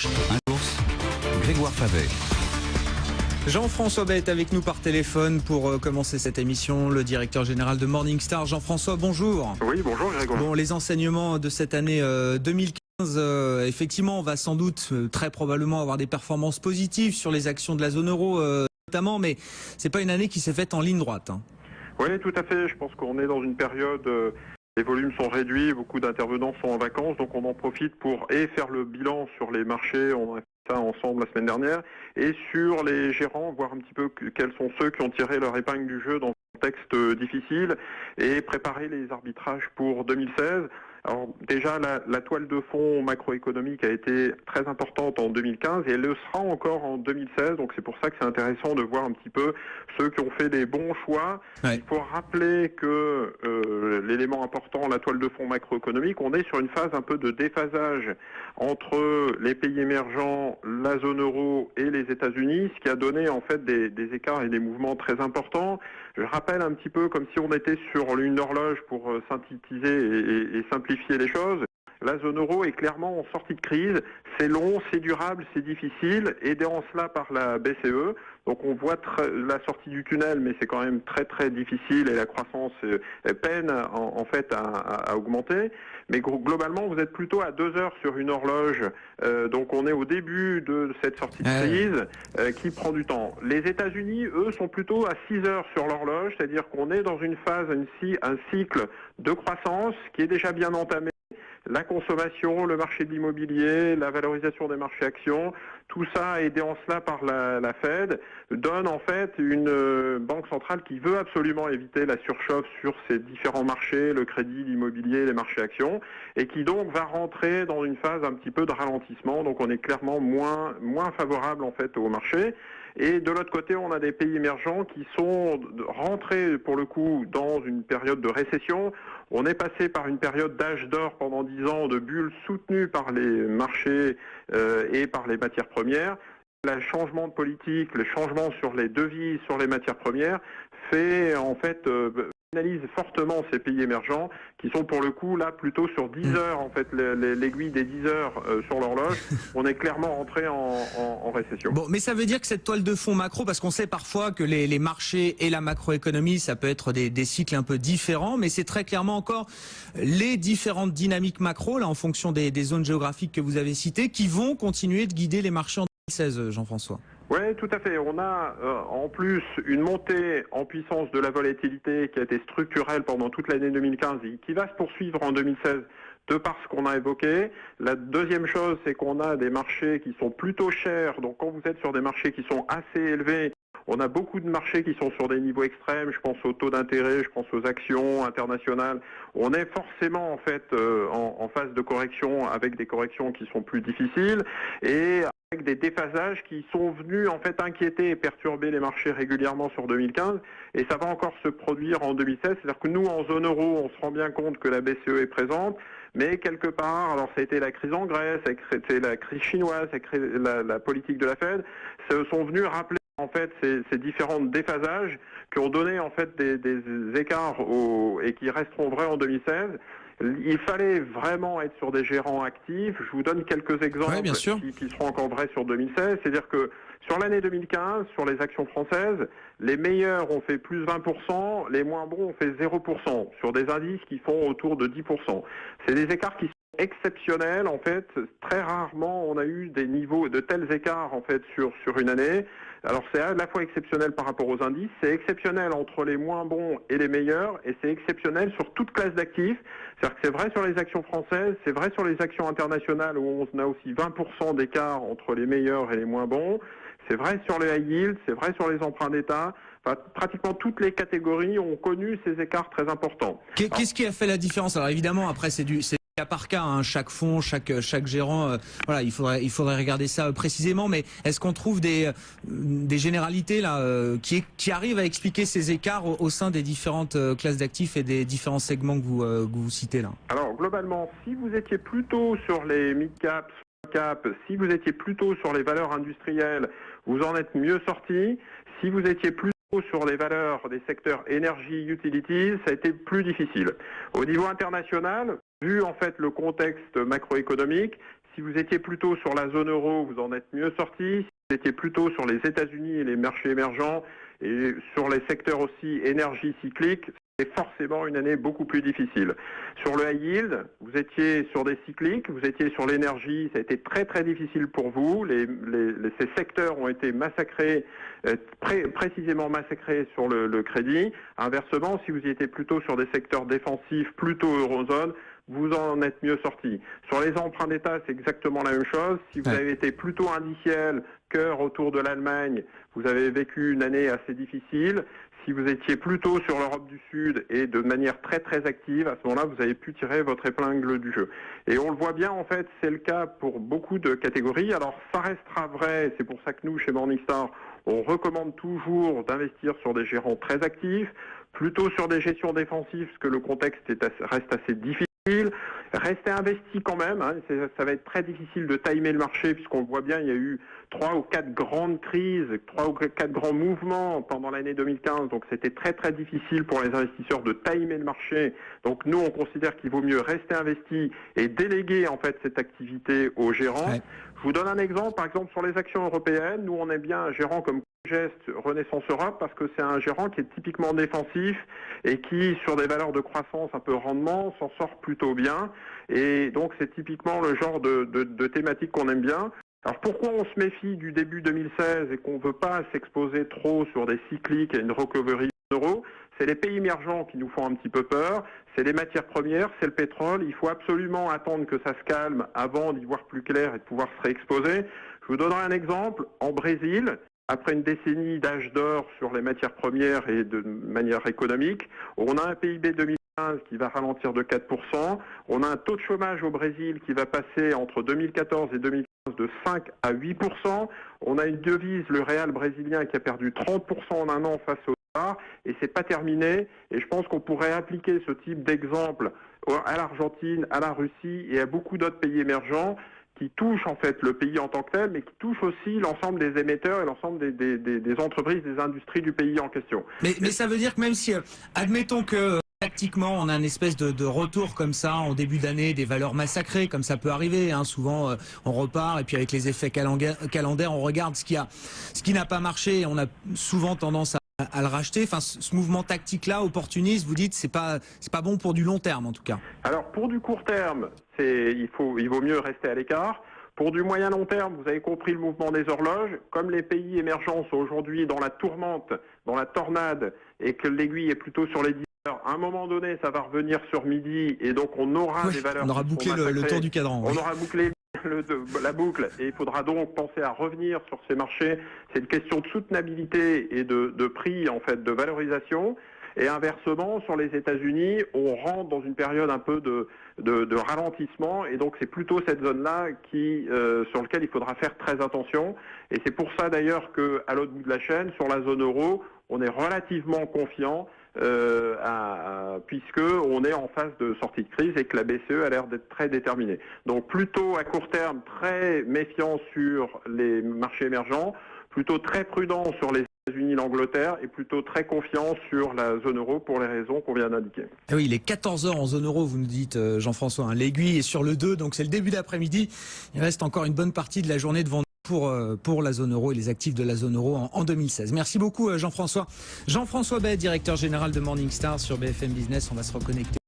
marche. Un ours, Grégoire Favet. Jean-François Bay est avec nous par téléphone pour commencer cette émission, le directeur général de Morningstar. Jean-François, bonjour. Oui, bonjour Grégoire. Bon, les enseignements de cette année 2015, effectivement, on va sans doute très probablement avoir des performances positives sur les actions de la zone euro notamment, mais c'est pas une année qui s'est faite en ligne droite. Oui, tout à fait. Je pense qu'on est dans une période, les volumes sont réduits, beaucoup d'intervenants sont en vacances, donc on en profite pour faire le bilan sur les marchés. On a fait ça ensemble la semaine dernière, et sur les gérants, voir un petit peu quels sont ceux qui ont tiré leur épingle du jeu dans un contexte difficile et préparer les arbitrages pour 2016. Alors déjà, la toile de fond macroéconomique a été très importante en 2015 et elle le sera encore en 2016. Donc c'est pour ça que c'est intéressant de voir un petit peu ceux qui ont fait des bons choix. Ouais. Il faut rappeler que l'élément important, la toile de fond macroéconomique, on est sur une phase un peu de déphasage entre les pays émergents, la zone euro et les États-Unis, ce qui a donné en fait des écarts et des mouvements très importants. Je rappelle un petit peu comme si on était sur une horloge pour synthétiser et simplifier les choses. La zone euro est clairement en sortie de crise. C'est long, c'est durable, c'est difficile, aidé en cela par la BCE. Donc on voit la sortie du tunnel, mais c'est quand même très très difficile et la croissance peine en fait à augmenter. Mais globalement, vous êtes plutôt à 2 heures sur une horloge. Donc on est au début de cette sortie de crise qui prend du temps. Les États-Unis, eux, sont plutôt à 6 heures sur l'horloge, c'est-à-dire qu'on est dans une phase, un cycle de croissance qui est déjà bien entamé. La consommation, le marché de l'immobilier, la valorisation des marchés actions, tout ça aidé en cela par la Fed, donne en fait une banque centrale qui veut absolument éviter la surchauffe sur ces différents marchés, le crédit, l'immobilier, les marchés actions, et qui donc va rentrer dans une phase un petit peu de ralentissement. Donc on est clairement moins favorable en fait au marché. Et de l'autre côté, on a des pays émergents qui sont rentrés pour le coup dans une période de récession. On est passé par une période d'âge d'or pendant 10 ans de bulles soutenues par les marchés et par les matières premières. Le changement de politique, le changement sur les devises, sur les matières premières, fait en fait pénalise fortement ces pays émergents qui sont pour le coup là plutôt sur 10 heures en fait l'aiguille des 10 heures sur l'horloge. On est clairement rentré en récession. Bon, mais ça veut dire que cette toile de fond macro, parce qu'on sait parfois que les marchés et la macroéconomie, ça peut être des cycles un peu différents, mais c'est très clairement encore les différentes dynamiques macro, là, en fonction des zones géographiques que vous avez citées, qui vont continuer de guider les marchés en 2016, Jean-François. Oui, tout à fait. On a en plus une montée en puissance de la volatilité qui a été structurelle pendant toute l'année 2015 et qui va se poursuivre en 2016 de par ce qu'on a évoqué. La deuxième chose, c'est qu'on a des marchés qui sont plutôt chers. Donc quand vous êtes sur des marchés qui sont assez élevés, on a beaucoup de marchés qui sont sur des niveaux extrêmes. Je pense aux taux d'intérêt, je pense aux actions internationales. On est forcément en fait en phase de correction avec des corrections qui sont plus difficiles et avec des déphasages qui sont venus en fait inquiéter et perturber les marchés régulièrement sur 2015 et ça va encore se produire en 2016. C'est-à-dire que nous en zone euro, on se rend bien compte que la BCE est présente, mais quelque part, alors ça a été la crise en Grèce, c'était la crise chinoise, la politique de la Fed, sont venus rappeler en fait ces différents déphasages qui ont donné en fait des écarts et qui resteront vrais en 2016. Il fallait vraiment être sur des gérants actifs. Je vous donne quelques exemples qui seront encore vrais sur 2016. C'est-à-dire que sur l'année 2015, sur les actions françaises, les meilleurs ont fait plus 20%, les moins bons ont fait 0%, sur des indices qui font autour de 10%. C'est des écarts qui sont exceptionnels. En fait, très rarement on a eu des niveaux de tels écarts en fait sur une année. Alors c'est à la fois exceptionnel par rapport aux indices, c'est exceptionnel entre les moins bons et les meilleurs, et c'est exceptionnel sur toute classe d'actifs. C'est-à-dire que c'est vrai sur les actions françaises, c'est vrai sur les actions internationales où on a aussi 20% d'écart entre les meilleurs et les moins bons. C'est vrai sur les high yield, c'est vrai sur les emprunts d'État. Enfin, pratiquement toutes les catégories ont connu ces écarts très importants. Qu'est-ce qui a fait la différence? Alors évidemment, après c'est cas par cas, hein, chaque fonds, chaque gérant, voilà, il faudrait regarder ça précisément. Mais est-ce qu'on trouve des généralités là qui arrivent à expliquer ces écarts au sein des différentes classes d'actifs et des différents segments que vous citez là? Alors globalement, si vous étiez plutôt sur les mid-cap, small-cap, si vous étiez plutôt sur les valeurs industrielles, vous en êtes mieux sorti. Si vous étiez plutôt sur les valeurs des secteurs énergie, utilities, ça a été plus difficile. Au niveau international, vu en fait le contexte macroéconomique, Si vous étiez plutôt sur la zone euro, vous en êtes mieux sorti. Si vous étiez plutôt sur les États-Unis et les marchés émergents et sur les secteurs aussi énergie cyclique, c'est forcément une année beaucoup plus difficile. Sur le high yield, vous étiez sur des cycliques, vous étiez sur l'énergie, ça a été très très difficile pour vous. Ces secteurs ont été massacrés, précisément massacrés sur le crédit. Inversement, si vous y étiez plutôt sur des secteurs défensifs, plutôt eurozone, vous en êtes mieux sorti. Sur les emprunts d'État, c'est exactement la même chose. Si vous avez été plutôt indiciel, cœur autour de l'Allemagne, vous avez vécu une année assez difficile. Si vous étiez plutôt sur l'Europe du Sud et de manière très très active, à ce moment-là, vous avez pu tirer votre épingle du jeu. Et on le voit bien, en fait, c'est le cas pour beaucoup de catégories. Alors, ça restera vrai, c'est pour ça que nous, chez Morningstar, on recommande toujours d'investir sur des gérants très actifs, plutôt sur des gestions défensives, parce que le contexte reste assez difficile. Restez investi quand même, hein. Ça va être très difficile de timer le marché puisqu'on voit bien, il y a eu 3 ou 4 grandes crises, 3 ou 4 grands mouvements pendant l'année 2015, donc c'était très très difficile pour les investisseurs de timer le marché. Donc nous on considère qu'il vaut mieux rester investi et déléguer en fait cette activité aux gérants. Ouais. Je vous donne un exemple, par exemple sur les actions européennes, nous on est bien un gérant comme Geste Renaissance Europe parce que c'est un gérant qui est typiquement défensif et qui, sur des valeurs de croissance un peu rendement, s'en sort plutôt bien. Et donc, c'est typiquement le genre de thématique qu'on aime bien. Alors, pourquoi on se méfie du début 2016 et qu'on ne veut pas s'exposer trop sur des cycliques et une recovery euro? C'est les pays émergents qui nous font un petit peu peur, c'est les matières premières, c'est le pétrole. Il faut absolument attendre que ça se calme avant d'y voir plus clair et de pouvoir se réexposer. Je vous donnerai un exemple. En Brésil, après une décennie d'âge d'or sur les matières premières et de manière économique, on a un PIB 2015 qui va ralentir de 4%. On a un taux de chômage au Brésil qui va passer entre 2014 et 2015 de 5 à 8%. On a une devise, le réal brésilien, qui a perdu 30% en un an face au dollar. Et c'est pas terminé. Et je pense qu'on pourrait appliquer ce type d'exemple à l'Argentine, à la Russie et à beaucoup d'autres pays émergents qui touche en fait le pays en tant que tel, mais qui touche aussi l'ensemble des émetteurs et l'ensemble des entreprises, des industries du pays en question. Mais ça veut dire que même si, admettons que tactiquement on a une espèce de retour comme ça en début d'année, des valeurs massacrées, comme ça peut arriver, hein, souvent on repart et puis avec les effets calendaires, on regarde ce qui n'a pas marché et on a souvent tendance à le racheter. Enfin, ce mouvement tactique-là, opportuniste, vous dites, c'est pas bon pour du long terme en tout cas. Alors pour du court terme, il vaut mieux rester à l'écart. Pour du moyen long terme, vous avez compris le mouvement des horloges. Comme les pays émergents sont aujourd'hui dans la tourmente, dans la tornade, et que l'aiguille est plutôt sur les 10 heures, à un moment donné, ça va revenir sur midi, et donc on aura des valeurs. On aura bouclé le tour du cadran. On aura bouclé la boucle et il faudra donc penser à revenir sur ces marchés. C'est une question de soutenabilité et de prix, en fait, de valorisation. Et inversement, sur les États-Unis, on rentre dans une période un peu de ralentissement et donc c'est plutôt cette zone-là sur laquelle il faudra faire très attention. Et c'est pour ça d'ailleurs qu'à l'autre bout de la chaîne, sur la zone euro, on est relativement confiant puisque on est en phase de sortie de crise et que la BCE a l'air d'être très déterminée. Donc plutôt à court terme, très méfiant sur les marchés émergents, plutôt très prudent sur les États-Unis, l'Angleterre, et plutôt très confiant sur la zone euro pour les raisons qu'on vient d'indiquer. Ah oui, il est 14h en zone euro, vous nous dites Jean-François, hein, l'aiguille est sur le 2, donc c'est le début d'après-midi. Il reste encore une bonne partie de la journée devant nous pour la zone euro et les actifs de la zone euro en 2016. Merci beaucoup Jean-François. Jean-François Bay, directeur général de Morningstar sur BFM Business. On va se reconnecter.